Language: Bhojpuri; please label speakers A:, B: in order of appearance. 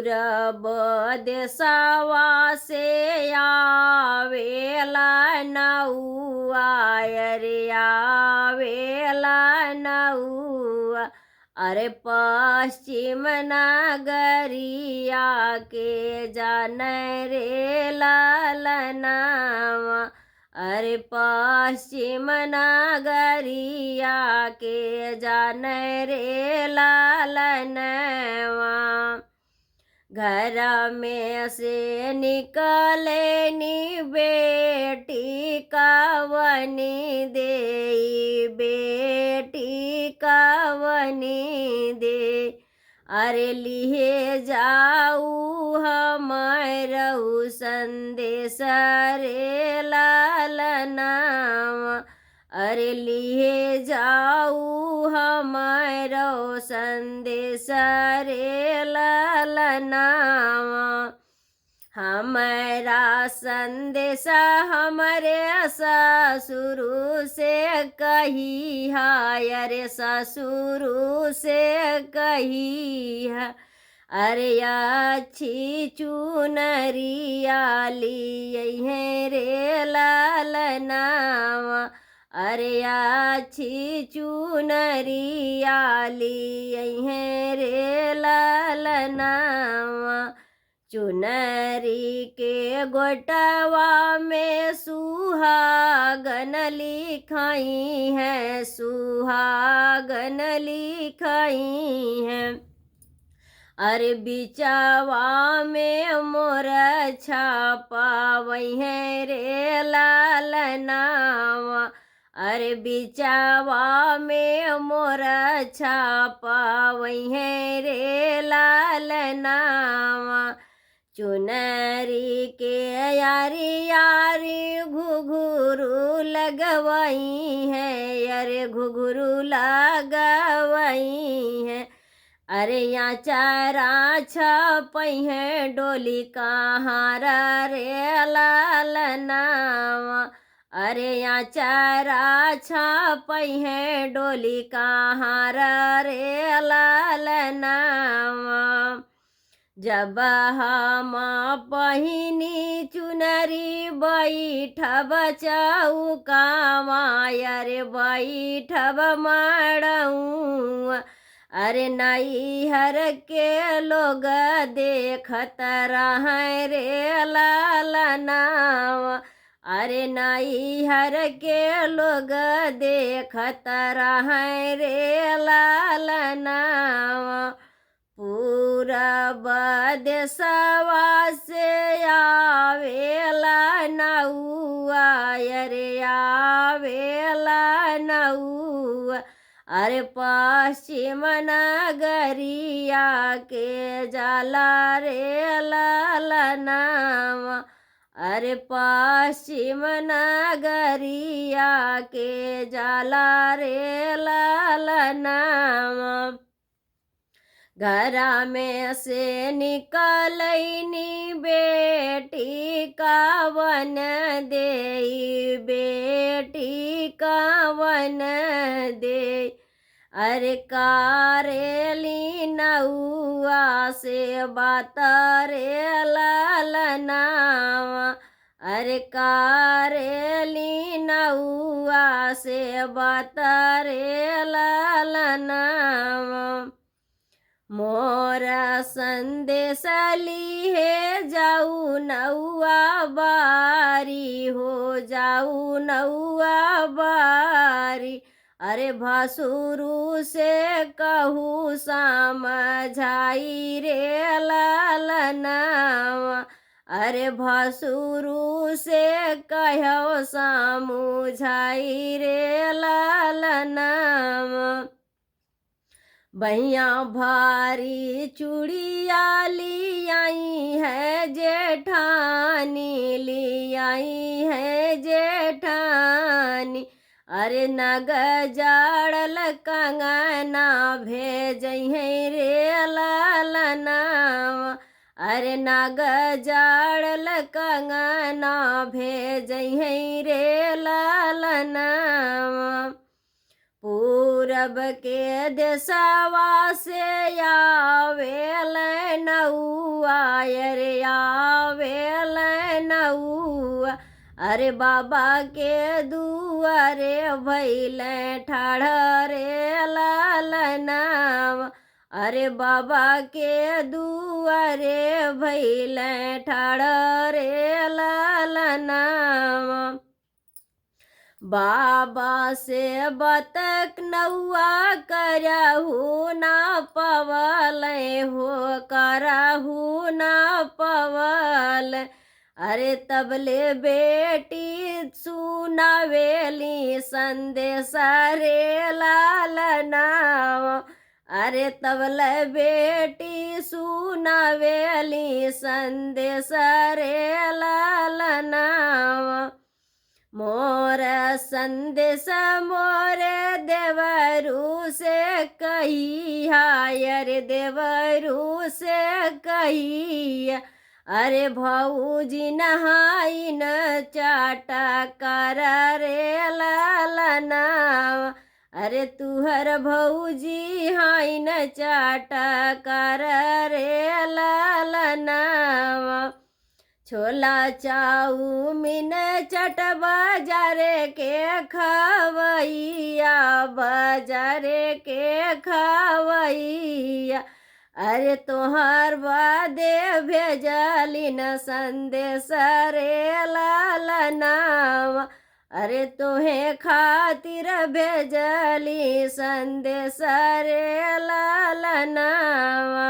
A: पूरब देशवा से आवेला नौआ अरे आवेला नौआ अरे पश्चिम नगरिया के जान रे लालनावा अरे पश्चिम नगरिया के जान रे लालनवा घर में से निकले नी बेटी कवनी दे बेटी कवनी दे अरे लिए जाऊ हमारू संदेश रे लालनावा अरे लिए जाऊ हमारो संदेश रे लालनावा हमारा संदेश हमारे ससुर से कही है अरे ससुर से कही है अरे अच्छी चुनरिया लिए हैं रे लालनावा अरे अच्छी चुनरिया लिए हैं रे लालनावा चुनरी के गोटवा में सुहागन लिखाई है सुहागन लिखाई है अरे बिचवा में मोर छापावई है रे लालनावा अरे बिचवा में मोर छापावई है रे लालनावा चुनरी के यारी यारी घुघरू लगवाई है अरे घुघरू लगवाई है अरे यहाँ चारा छपई है डोली कहाँ रे लालनावा अरे यहाँ चारा छपई है डोली कहाँ रे लालनावा जब हम पहिनी चुनरी बैठब चौकावा अरे बैठब मड़ऊ अरे नैहर के लोग देखत रहे रे लालनावा अरे नैहर के लोग देखत रहे रे लालनावा पूरब देशवा से आवेला नौआ अरे आवेला नौआ अरे पश्चिम नगरिया के जाला रे लालनावा अरे पश्चिम नगरिया के जाला रे लालनावा घर में से निकलनी बेटी कवन दे बेटी कवन दे अरे कारेली नौआ से बात रे लालनावा अरे कारेली नौआ से बात रे लालनावा मोर संदेश लिए जाऊ नौआ बारी हो जाऊ नौआ बारी अरे भसुरु से कहू समझाई रे लालनावा अरे भसुरु से कहो समझाई रे लालनावा भैया भारी चूड़िया ली आई है जेठानी ली आई है जेठानी अरे नग जाड़ल कंगना भेज है रे लालनावा अरे नग जाड़ल कंगना भेज है रे लालनावा पूरब के देशवा से आवेल नौआ अरे बाबा के दुआरे भैले ठाढ़ रे लालनावा। अरे बाबा के दुआरे भैले ठाढ़ रे लालनावा। बाबा से बतक नौआ करहु ना पवल हो, करहु ना पवल। अरे तबले बेटी सुनावेली संदेश रे लालनावा। अरे तबले बेटी सुनावेली संदेश रे लालनावा। मोर संदेश मोरे देवरू से कहिया, अरे देवरू से कहिया। अरे भौजी नहाई न चाटा कर रे लालनावा। अरे तुहर भौजी हाई न चाटा कर रे लालनावा। छोला चाउमीन चट बाजारे के खवैया, बाजारे के खवैया। अरे तोहर बादे भेजली न संदेश रे लालनावा। अरे तोहे खातिर भेजली संदेश रे लालनावा।